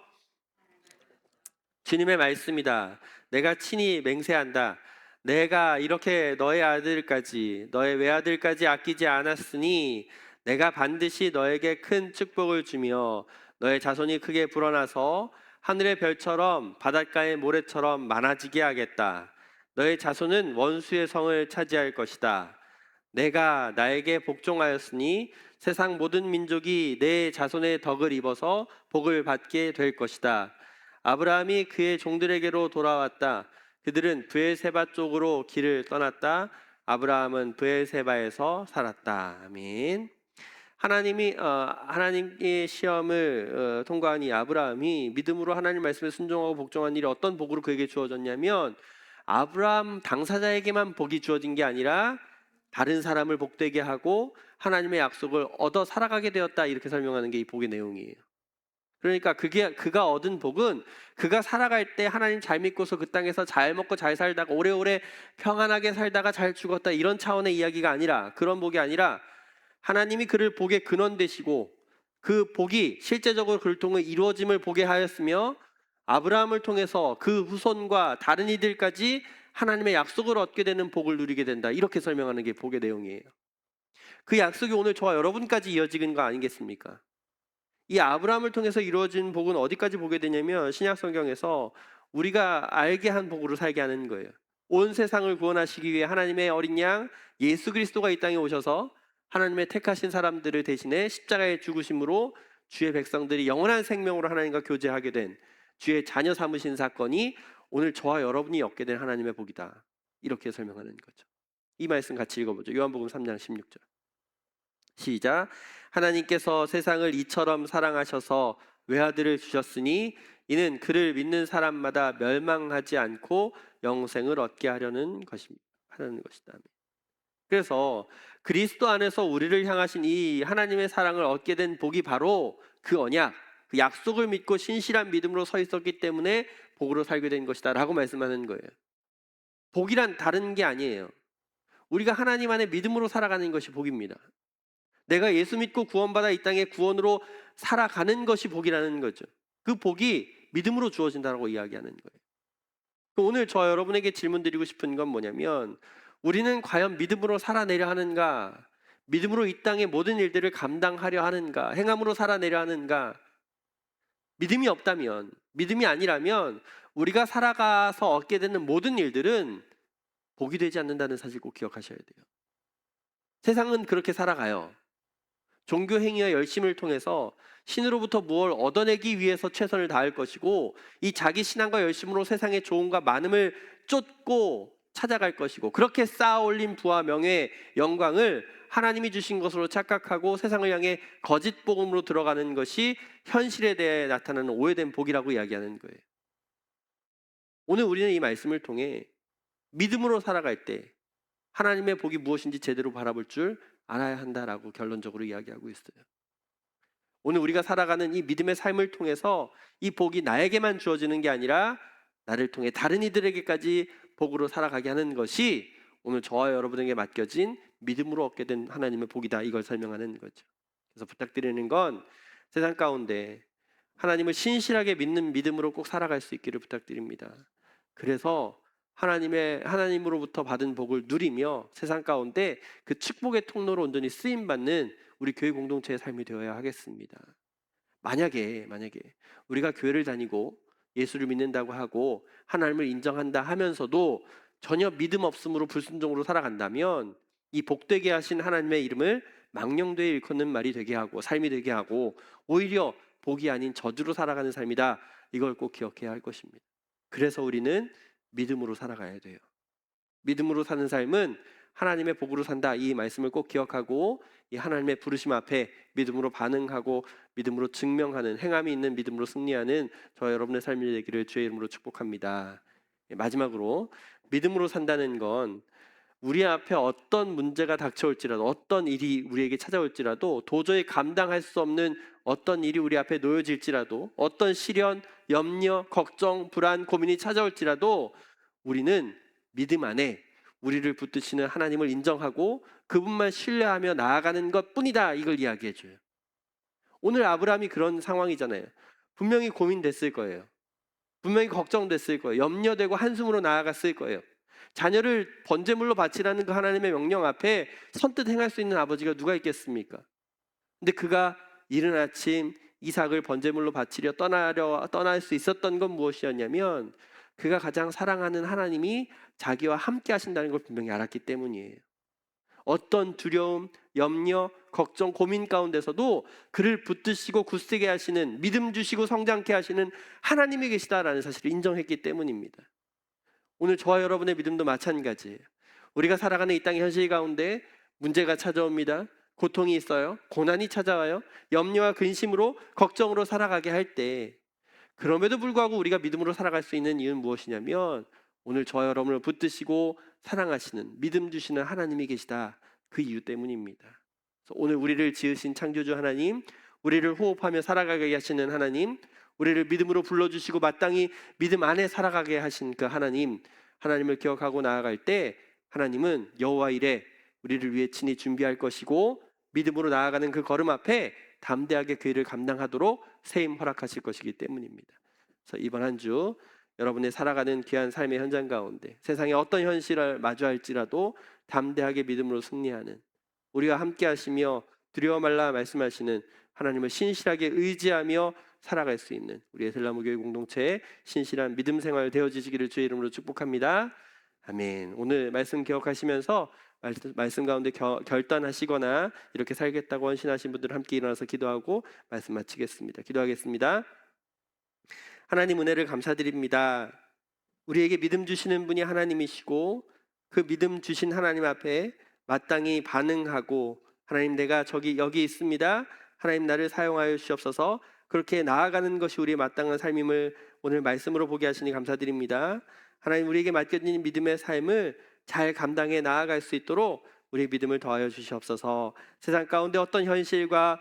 주님의 말씀이다, 내가 친히 맹세한다, 내가 이렇게 너의 아들까지, 너의 외아들까지 아끼지 않았으니 내가 반드시 너에게 큰 축복을 주며 너의 자손이 크게 불어나서 하늘의 별처럼 바닷가의 모래처럼 많아지게 하겠다. 너의 자손은 원수의 성을 차지할 것이다. 내가 나에게 복종하였으니 세상 모든 민족이 내 자손의 덕을 입어서 복을 받게 될 것이다. 아브라함이 그의 종들에게로 돌아왔다. 그들은 브엘세바 쪽으로 길을 떠났다. 아브라함은 브엘세바에서 살았다. 아멘. 하나님의 시험을 통과한 이 아브라함이 믿음으로 하나님 말씀에 순종하고 복종한 일이 어떤 복으로 그에게 주어졌냐면, 아브라함 당사자에게만 복이 주어진 게 아니라 다른 사람을 복되게 하고 하나님의 약속을 얻어 살아가게 되었다, 이렇게 설명하는 게 이 복의 내용이에요. 그러니까 그가 얻은 복은 그가 살아갈 때 하나님 잘 믿고서 그 땅에서 잘 먹고 잘 살다가 오래오래 평안하게 살다가 잘 죽었다, 이런 차원의 이야기가 아니라, 그런 복이 아니라 하나님이 그를 복의 근원 되시고 그 복이 실제적으로 그를 통해 이루어짐을 보게 하였으며 아브라함을 통해서 그 후손과 다른 이들까지 하나님의 약속을 얻게 되는 복을 누리게 된다, 이렇게 설명하는 게 복의 내용이에요. 그 약속이 오늘 저와 여러분까지 이어지는 거 아니겠습니까? 이 아브라함을 통해서 이루어진 복은 어디까지 보게 되냐면 신약 성경에서 우리가 알게 한 복으로 살게 하는 거예요. 온 세상을 구원하시기 위해 하나님의 어린 양 예수 그리스도가 이 땅에 오셔서 하나님의 택하신 사람들을 대신해 십자가의 죽으심으로 주의 백성들이 영원한 생명으로 하나님과 교제하게 된 주의 자녀 삼으신 사건이 오늘 저와 여러분이 얻게 된 하나님의 복이다, 이렇게 설명하는 거죠. 이 말씀 같이 읽어보죠. 요한복음 3장 16절 시작. 하나님께서 세상을 이처럼 사랑하셔서 외아들을 주셨으니 이는 그를 믿는 사람마다 멸망하지 않고 영생을 얻게 하려는 것이다. 그래서 그리스도 안에서 우리를 향하신 이 하나님의 사랑을 얻게 된 복이 바로 그 언약, 그 약속을 믿고 신실한 믿음으로 서 있었기 때문에 복으로 살게 된 것이다 라고 말씀하는 거예요. 복이란 다른 게 아니에요. 우리가 하나님 안에 믿음으로 살아가는 것이 복입니다. 내가 예수 믿고 구원받아 이 땅에 구원으로 살아가는 것이 복이라는 거죠. 그 복이 믿음으로 주어진다고 이야기하는 거예요. 오늘 저 여러분에게 질문 드리고 싶은 건 뭐냐면, 우리는 과연 믿음으로 살아내려 하는가? 믿음으로 이 땅의 모든 일들을 감당하려 하는가? 행함으로 살아내려 하는가? 믿음이 없다면, 믿음이 아니라면 우리가 살아가서 얻게 되는 모든 일들은 복이 되지 않는다는 사실 꼭 기억하셔야 돼요. 세상은 그렇게 살아가요. 종교 행위와 열심을 통해서 신으로부터 무엇을 얻어내기 위해서 최선을 다할 것이고, 이 자기 신앙과 열심으로 세상의 좋음과 많음을 쫓고 찾아갈 것이고, 그렇게 쌓아 올린 부와 명예, 영광을 하나님이 주신 것으로 착각하고 세상을 향해 거짓 복음으로 들어가는 것이 현실에 대해 나타나는 오해된 복이라고 이야기하는 거예요. 오늘 우리는 이 말씀을 통해 믿음으로 살아갈 때 하나님의 복이 무엇인지 제대로 바라볼 줄 알아야 한다라고 결론적으로 이야기하고 있어요. 오늘 우리가 살아가는 이 믿음의 삶을 통해서 이 복이 나에게만 주어지는 게 아니라 나를 통해 다른 이들에게까지 복으로 살아가게 하는 것이 오늘 저와 여러분에게 맡겨진 믿음으로 얻게 된 하나님의 복이다, 이걸 설명하는 거죠. 그래서 부탁드리는 건 세상 가운데 하나님을 신실하게 믿는 믿음으로 꼭 살아갈 수 있기를 부탁드립니다. 그래서 하나님으로부터 받은 복을 누리며 세상 가운데 그 축복의 통로로 온전히 쓰임 받는 우리 교회 공동체의 삶이 되어야 하겠습니다. 만약에 우리가 교회를 다니고 예수를 믿는다고 하고 하나님을 인정한다 하면서도 전혀 믿음 없음으로 불순종으로 살아간다면 이 복되게 하신 하나님의 이름을 망령되이 일컫는 말이 되게 하고 삶이 되게 하고 오히려 복이 아닌 저주로 살아가는 삶이다, 이걸 꼭 기억해야 할 것입니다. 그래서 우리는 믿음으로 살아가야 돼요. 믿음으로 사는 삶은 하나님의 복으로 산다, 이 말씀을 꼭 기억하고 이 하나님의 부르심 앞에 믿음으로 반응하고 믿음으로 증명하는, 행함이 있는 믿음으로 승리하는 저 여러분의 삶이 되기를 주의 이름으로 축복합니다. 마지막으로, 믿음으로 산다는 건 우리 앞에 어떤 문제가 닥쳐올지라도, 어떤 일이 우리에게 찾아올지라도, 도저히 감당할 수 없는 어떤 일이 우리 앞에 놓여질지라도, 어떤 시련, 염려, 걱정, 불안, 고민이 찾아올지라도 우리는 믿음 안에 우리를 붙드시는 하나님을 인정하고 그분만 신뢰하며 나아가는 것뿐이다, 이걸 이야기해줘요. 오늘 아브라함이 그런 상황이잖아요. 분명히 고민됐을 거예요. 분명히 걱정됐을 거예요. 염려되고 한숨으로 나아갔을 거예요. 자녀를 번제물로 바치라는 그 하나님의 명령 앞에 선뜻 행할 수 있는 아버지가 누가 있겠습니까? 근데 그가 이른 아침 이삭을 번제물로 바치려 떠날 수 있었던 건 무엇이었냐면, 그가 가장 사랑하는 하나님이 자기와 함께 하신다는 걸 분명히 알았기 때문이에요. 어떤 두려움, 염려, 걱정, 고민 가운데서도 그를 붙드시고 굳세게 하시는, 믿음 주시고 성장케 하시는 하나님이 계시다라는 사실을 인정했기 때문입니다. 오늘 저와 여러분의 믿음도 마찬가지예요. 우리가 살아가는 이 땅의 현실 가운데 문제가 찾아옵니다. 고통이 있어요. 고난이 찾아와요. 염려와 근심으로, 걱정으로 살아가게 할 때, 그럼에도 불구하고 우리가 믿음으로 살아갈 수 있는 이유는 무엇이냐면, 오늘 저와 여러분을 붙드시고 사랑하시는, 믿음 주시는 하나님이 계시다, 그 이유 때문입니다. 그래서 오늘 우리를 지으신 창조주 하나님, 우리를 호흡하며 살아가게 하시는 하나님, 우리를 믿음으로 불러주시고 마땅히 믿음 안에 살아가게 하신 그 하나님을 기억하고 나아갈 때 하나님은 여호와 이레, 우리를 위해 친히 준비할 것이고 믿음으로 나아가는 그 걸음 앞에 담대하게 그 일을 감당하도록 세임 허락하실 것이기 때문입니다. 그래서 이번 한 주 여러분의 살아가는 귀한 삶의 현장 가운데 세상에 어떤 현실을 마주할지라도 담대하게 믿음으로 승리하는, 우리가 함께 하시며 두려워 말라 말씀하시는 하나님을 신실하게 의지하며 살아갈 수 있는 우리 에셀나무교회 공동체의 신실한 믿음 생활 되어지시기를 주의 이름으로 축복합니다. 아멘. 오늘 말씀 기억하시면서 말씀 가운데 결단하시거나 이렇게 살겠다고 헌신하신 분들 함께 일어나서 기도하고 말씀 마치겠습니다. 기도하겠습니다. 하나님, 은혜를 감사드립니다. 우리에게 믿음 주시는 분이 하나님이시고 그 믿음 주신 하나님 앞에 마땅히 반응하고, 하나님 내가 여기 있습니다, 하나님 나를 사용하여 주시옵소서, 그렇게 나아가는 것이 우리의 마땅한 삶임을 오늘 말씀으로 보게 하시니 감사드립니다. 하나님, 우리에게 맡겨진 믿음의 삶을 잘 감당해 나아갈 수 있도록 우리의 믿음을 더하여 주시옵소서. 세상 가운데 어떤 현실과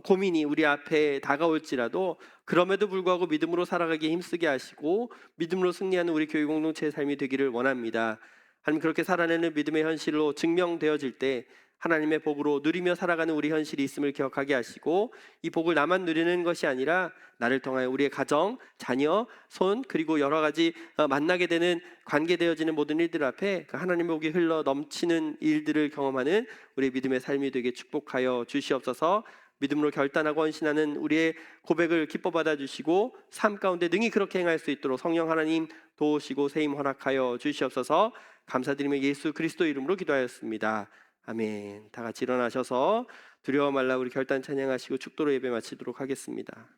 고민이 우리 앞에 다가올지라도 그럼에도 불구하고 믿음으로 살아가기에 힘쓰게 하시고 믿음으로 승리하는 우리 교회 공동체의 삶이 되기를 원합니다. 하나님, 그렇게 살아내는 믿음의 현실로 증명되어질 때 하나님의 복으로 누리며 살아가는 우리 현실이 있음을 기억하게 하시고, 이 복을 나만 누리는 것이 아니라 나를 통하여 우리의 가정, 자녀, 손, 그리고 여러 가지 만나게 되는 관계되어지는 모든 일들 앞에 그 하나님의 복이 흘러 넘치는 일들을 경험하는 우리 믿음의 삶이 되게 축복하여 주시옵소서. 믿음으로 결단하고 헌신하는 우리의 고백을 기뻐 받아주시고 삶 가운데 능히 그렇게 행할 수 있도록 성령 하나님 도우시고 세임 허락하여 주시옵소서. 감사드리며 예수 그리스도 이름으로 기도하였습니다. 아멘. 다 같이 일어나셔서 두려워 말라 우리 결단 찬양하시고 축도로 예배 마치도록 하겠습니다.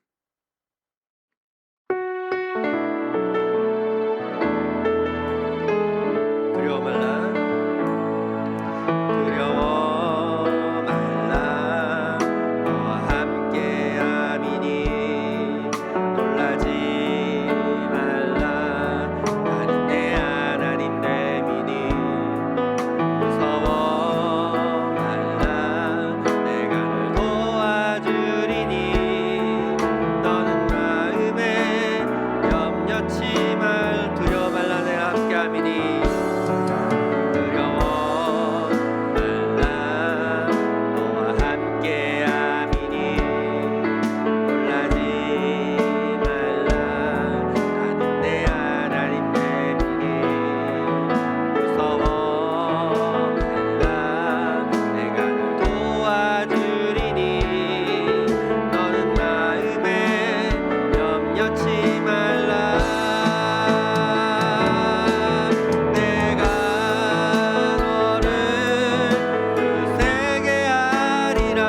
두려워 말라, 두려워 말라, 너와 함께함이니 놀라지 말라. 나는 내 하나님 됨이니 무서워 말라. 내가 널 도와주리니 너는 마음에 염려치 말. 두려워 말라, 내가 함께함이니 두려워 말라, 너와 함께함이니 놀라지 말라. 나는 내 하나님 됨이니 무서워 말라. 내가 널 도와주리니 너는 마음에 염려치 말라. 내가 너를 굳세게 하리라.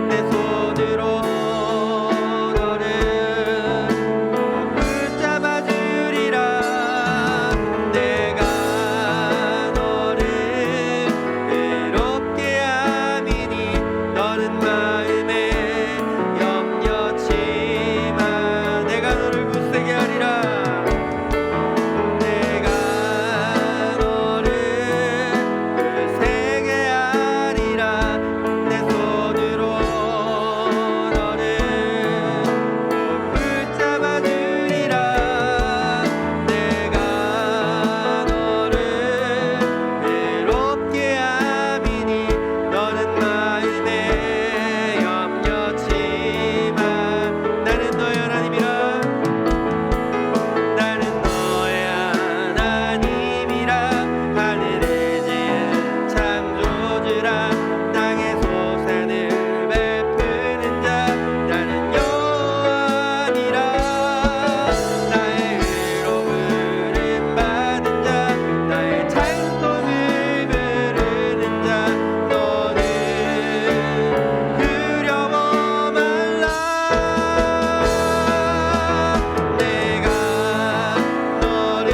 내 손으로 너를 붙잡아 주리라. 내가 너를 외롭게 함이니 너는 마음에 염려치 마. 내가 너를 굳세게 하리라. 내가 너를 굳세게 하리라. 내 손으로 너를 붙잡아 주리라. 내가 너를 외롭게 함이니 너는 마음에 염려치 마. 나는 너의 하나님이라. 나는 너의 하나님이라. 하늘을 지은 창조주라. 땅의 소산을 베푸는 자. 나는 여호와니라. 나의 의로 부름 받은 자. 나의 찬송을 부르는 자. 너는 두려워 말라. 내가 너를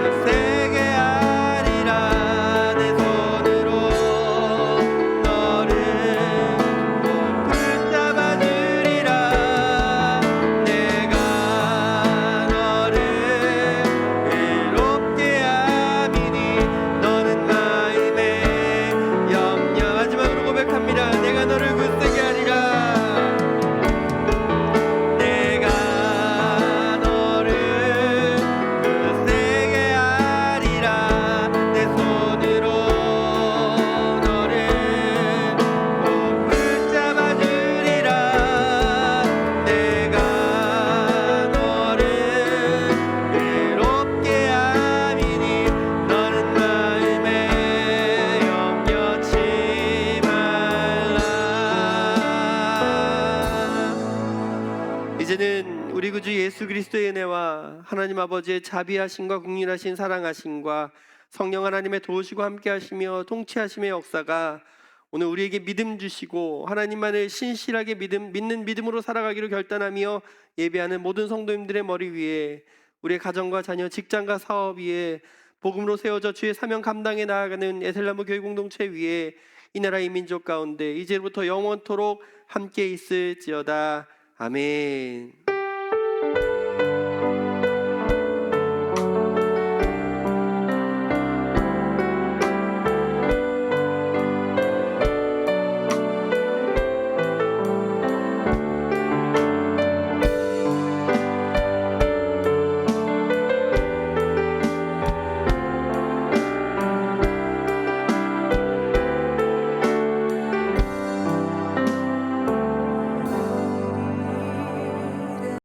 굳세게 하리라. 내 손으로 너를 붙잡아 주리라. 내가 너를 외롭게 함이니 너는 마음에 염려. 마지막으로 고백합니다. 내가 너를 굳세게 하리라. 내가 너를 굳세게 하리라. 내 손으로 너를 꼭 붙잡아 주리라. 내가 너를 외롭게 함이니 너는 마음에 염려치 말라. 이제는 우리 구주 예수 그리스도의 은혜와 하나님 아버지의 자비하심과 긍휼하신 사랑하심과 성령 하나님의 도우시고 함께하시며 통치하심의 역사가 오늘 우리에게 믿음 주시고 하나님만을 신실하게 믿는 믿음으로 살아가기로 결단하며 예배하는 모든 성도님들의 머리 위에, 우리의 가정과 자녀, 직장과 사업 위에 복음으로 세워져 주의 사명 감당해 나아가는 에셀나무 교회 공동체 위에 이 나라 이 민족 가운데 이제부터 영원토록 함께 있을지어다. 아멘.